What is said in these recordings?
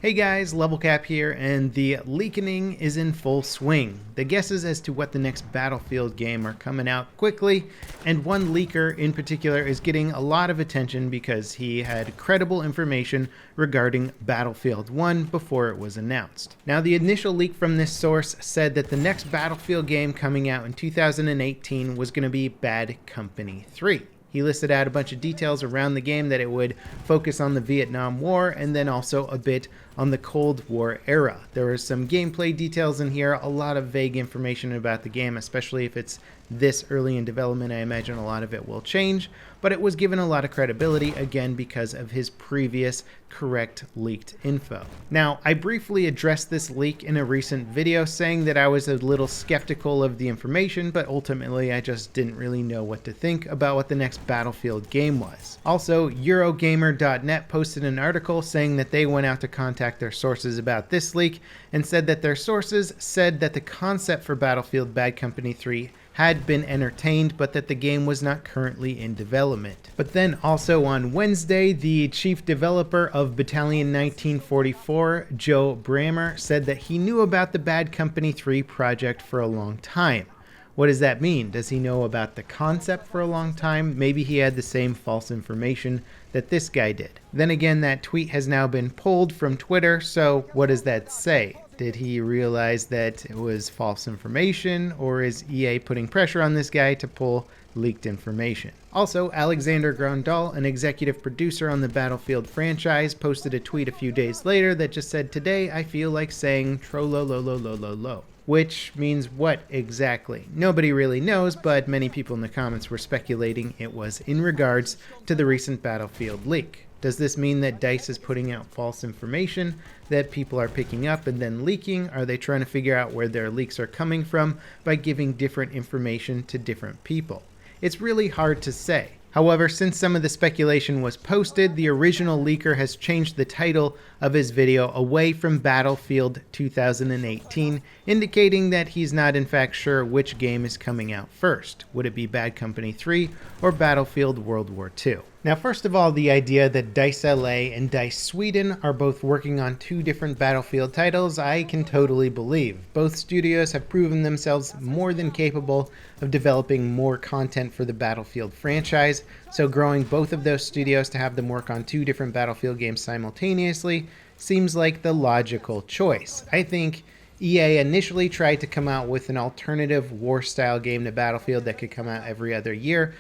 Hey guys, Level Cap here, and the leakening is in full swing. The guesses as to what the next Battlefield game are coming out quickly, and one leaker in particular is getting a lot of attention because he had credible information regarding Battlefield 1 before it was announced. Now, the initial leak from this source said that the next Battlefield game coming out in 2018 was going to be Bad Company 3. He listed out a bunch of details around the game, that it would focus on the Vietnam War and then also a bit on the Cold War era. There were some gameplay details in here, a lot of vague information about the game, especially if it's this early in development. I imagine a lot of it will change, but it was given a lot of credibility, again, because of his previous correct leaked info. Now, I briefly addressed this leak in a recent video, saying that I was a little skeptical of the information, but ultimately I just didn't really know what to think about what the next Battlefield game was. Also, Eurogamer.net posted an article saying that they went out to contact their sources about this leak and said that their sources said that the concept for Battlefield Bad Company 3 had been entertained, but that the game was not currently in development. But then also on Wednesday, the chief developer of Battalion 1944, Joe Brammer, said that he knew about the Bad Company 3 project for a long time. What does that mean? Does he know about the concept for a long time? Maybe he had the same false information that this guy did. Then again, that tweet has now been pulled from Twitter, so what does that say? Did he realize that it was false information, or is EA putting pressure on this guy to pull leaked information? Also, Alexander Grandal, an executive producer on the Battlefield franchise, posted a tweet a few days later that just said, "Today I feel like saying tro-lo-lo-lo-lo-lo-lo." Which means what exactly? Nobody really knows, but many people in the comments were speculating it was in regards to the recent Battlefield leak. Does this mean that DICE is putting out false information that people are picking up and then leaking? Are they trying to figure out where their leaks are coming from by giving different information to different people? It's really hard to say. However, since some of the speculation was posted, the original leaker has changed the title of his video away from Battlefield 2018, indicating that he's not in fact sure which game is coming out first. Would it be Bad Company 3 or Battlefield World War II? Now, first of all, the idea that DICE LA and DICE Sweden are both working on two different Battlefield titles, I can totally believe. Both studios have proven themselves more than capable of developing more content for the Battlefield franchise, so growing both of those studios to have them work on two different Battlefield games simultaneously seems like the logical choice. I think EA initially tried to come out with an alternative war-style game to Battlefield that could come out every other year.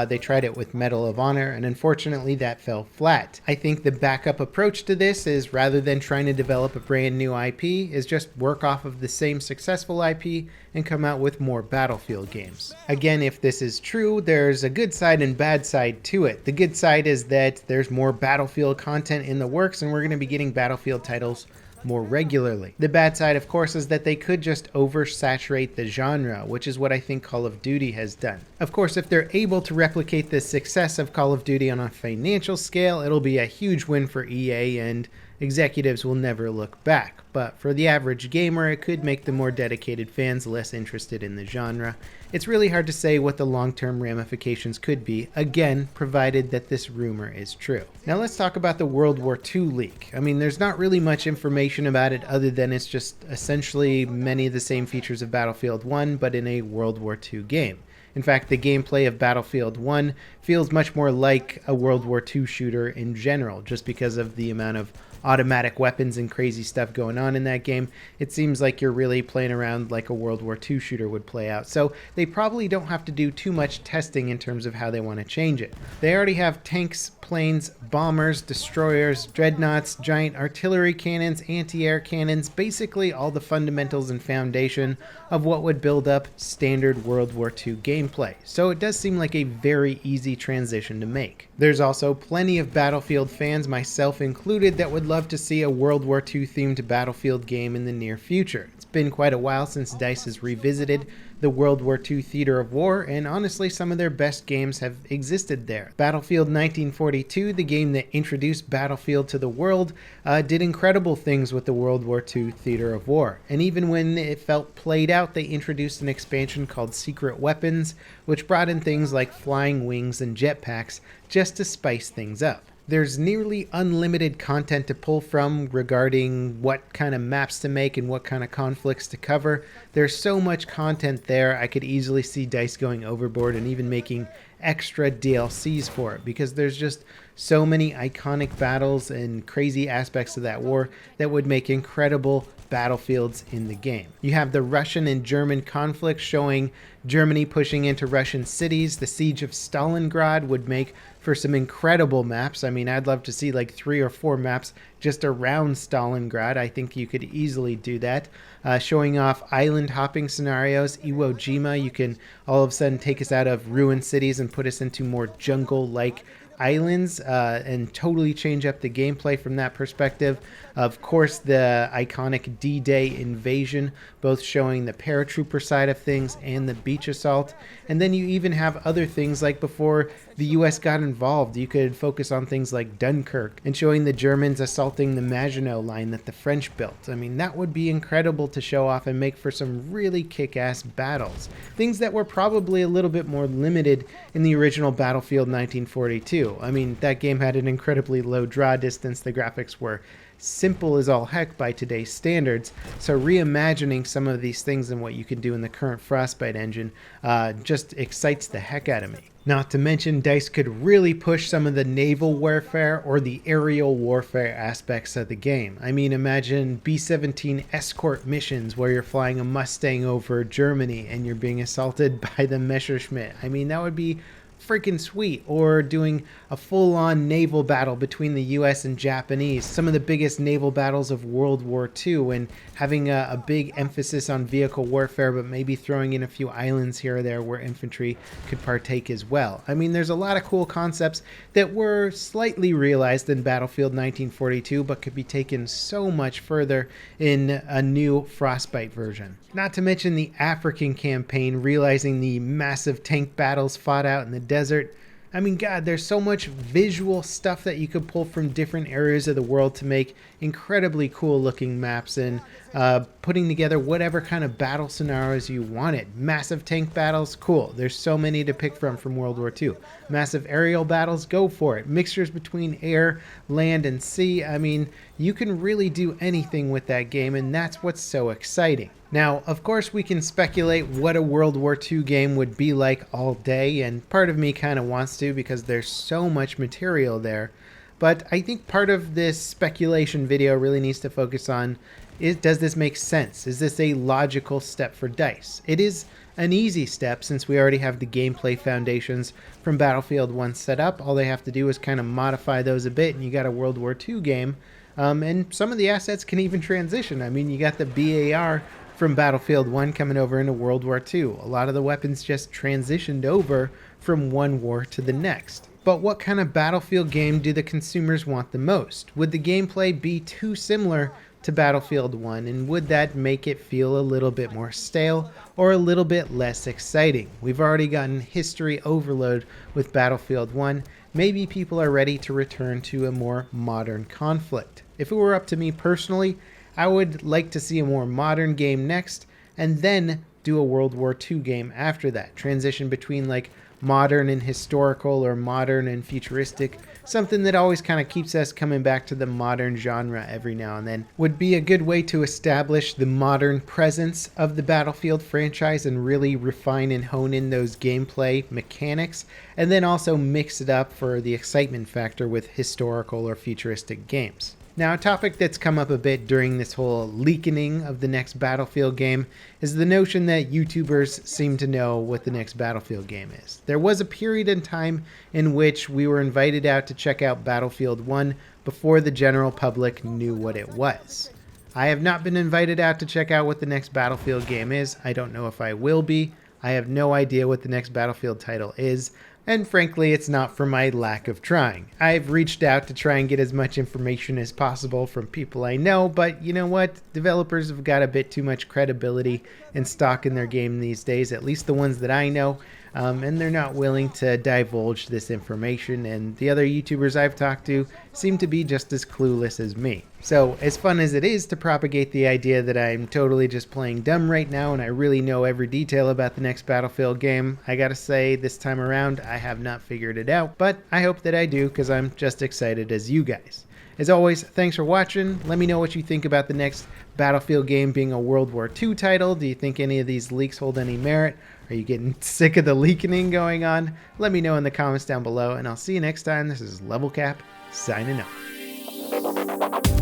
They tried it with Medal of Honor, and unfortunately that fell flat. I think the backup approach to this is, rather than trying to develop a brand new IP, is just work off of the same successful IP and come out with more Battlefield games. Again, if this is true, there's a good side and bad side to it. The good side is that there's more Battlefield content in the works, and we're going to be getting Battlefield titles more regularly. The bad side, of course, is that they could just oversaturate the genre, which is what I think Call of Duty has done. Of course, if they're able to replicate the success of Call of Duty on a financial scale, it'll be a huge win for EA, and executives will never look back. But for the average gamer, it could make the more dedicated fans less interested in the genre. It's really hard to say what the long-term ramifications could be, again, provided that this rumor is true. Now let's talk about the World War II leak. I mean, there's not really much information about it other than it's just essentially many of the same features of Battlefield 1, but in a World War II game. In fact, the gameplay of Battlefield 1 feels much more like a World War II shooter in general, just because of the amount of automatic weapons and crazy stuff going on in that game. It seems like you're really playing around like a World War II shooter would play out. So they probably don't have to do too much testing in terms of how they want to change it. They already have tanks, planes, bombers, destroyers, dreadnoughts, giant artillery cannons, anti-air cannons, basically all the fundamentals and foundation of what would build up standard World War II gameplay. So it does seem like a very easy transition to make. There's also plenty of Battlefield fans, myself included, that would love to see a World War II themed Battlefield game in the near future. It's been quite a while since DICE has revisited the World War II theater of war, and honestly some of their best games have existed there. Battlefield 1942, the game that introduced Battlefield to the world, did incredible things with the World War II theater of war. And even when it felt played out, they introduced an expansion called Secret Weapons, which brought in things like flying wings and jetpacks just to spice things up. There's nearly unlimited content to pull from regarding what kind of maps to make and what kind of conflicts to cover. There's so much content there, I could easily see DICE going overboard and even making extra DLCs for it, because there's just so many iconic battles and crazy aspects of that war that would make incredible battlefields in the game. You have the Russian and German conflict showing Germany pushing into Russian cities. The siege of Stalingrad would make for some incredible maps. I mean, I'd love to see like 3 or 4 maps just around Stalingrad. I think you could easily do that. Showing off island hopping scenarios. Iwo Jima, you can all of a sudden take us out of ruined cities and put us into more jungle-like islands and totally change up the gameplay from that perspective. Of course, the iconic D-Day invasion, both showing the paratrooper side of things and the beach assault. And then you even have other things like before the US got involved, you could focus on things like Dunkirk and showing the Germans assaulting the Maginot Line that the French built. I mean, that would be incredible to show off and make for some really kick-ass battles. Things that were probably a little bit more limited in the original Battlefield 1942. I mean, that game had an incredibly low draw distance. The graphics were simple as all heck by today's standards, so reimagining some of these things and what you can do in the current Frostbite engine just excites the heck out of me. Not to mention, DICE could really push some of the naval warfare or the aerial warfare aspects of the game. I mean, imagine B-17 escort missions where you're flying a Mustang over Germany and you're being assaulted by the Messerschmitt. I mean, that would be freaking sweet. Or doing a full-on naval battle between the US and Japanese, some of the biggest naval battles of World War II, and having a big emphasis on vehicle warfare, but maybe throwing in a few islands here or there where infantry could partake as well. I mean, there's a lot of cool concepts that were slightly realized in Battlefield 1942, but could be taken so much further in a new Frostbite version. Not to mention the African campaign, realizing the massive tank battles fought out in the desert. I mean, God, there's so much visual stuff that you could pull from different areas of the world to make incredibly cool looking maps and putting together whatever kind of battle scenarios you wanted. Massive tank battles, cool. There's so many to pick from World War II. Massive aerial battles, go for it. Mixtures between air, land, and sea. I mean, you can really do anything with that game, and that's what's so exciting. Now, of course, we can speculate what a World War II game would be like all day, and part of me kind of wants to because there's so much material there. But I think part of this speculation video really needs to focus on, does this make sense? Is this a logical step for DICE? It is an easy step since we already have the gameplay foundations from Battlefield 1 set up. All they have to do is kind of modify those a bit and you got a World War II game. And some of the assets can even transition. I mean, you got the BAR from Battlefield 1 coming over into World War II. A lot of the weapons just transitioned over from one war to the next. But what kind of Battlefield game do the consumers want the most? Would the gameplay be too similar to Battlefield 1, and would that make it feel a little bit more stale or a little bit less exciting? We've already gotten history overload with Battlefield 1. Maybe people are ready to return to a more modern conflict. If it were up to me personally, I would like to see a more modern game next, and then do a World War II game after that. Transition between like modern and historical or modern and futuristic. Something that always kind of keeps us coming back to the modern genre every now and then. Would be a good way to establish the modern presence of the Battlefield franchise and really refine and hone in those gameplay mechanics, and then also mix it up for the excitement factor with historical or futuristic games. Now, a topic that's come up a bit during this whole leaking of the next Battlefield game is the notion that YouTubers seem to know what the next Battlefield game is. There was a period in time in which we were invited out to check out Battlefield 1 before the general public knew what it was. I have not been invited out to check out what the next Battlefield game is. I don't know if I will be. I have no idea what the next Battlefield title is. And frankly, it's not for my lack of trying. I've reached out to try and get as much information as possible from people I know, but you know what? Developers have got a bit too much credibility and stock in their game these days, at least the ones that I know. and they're not willing to divulge this information, and the other YouTubers I've talked to seem to be just as clueless as me. So as fun as it is to propagate the idea that I'm totally just playing dumb right now and I really know every detail about the next Battlefield game, I gotta say this time around I have not figured it out, but I hope that I do because I'm just excited as you guys. As always, thanks for watching. Let me know what you think about the next Battlefield game being a World War II title. Do you think any of these leaks hold any merit? Are you getting sick of the leaking going on? Let me know in the comments down below, and I'll see you next time. This is Level Cap, signing off.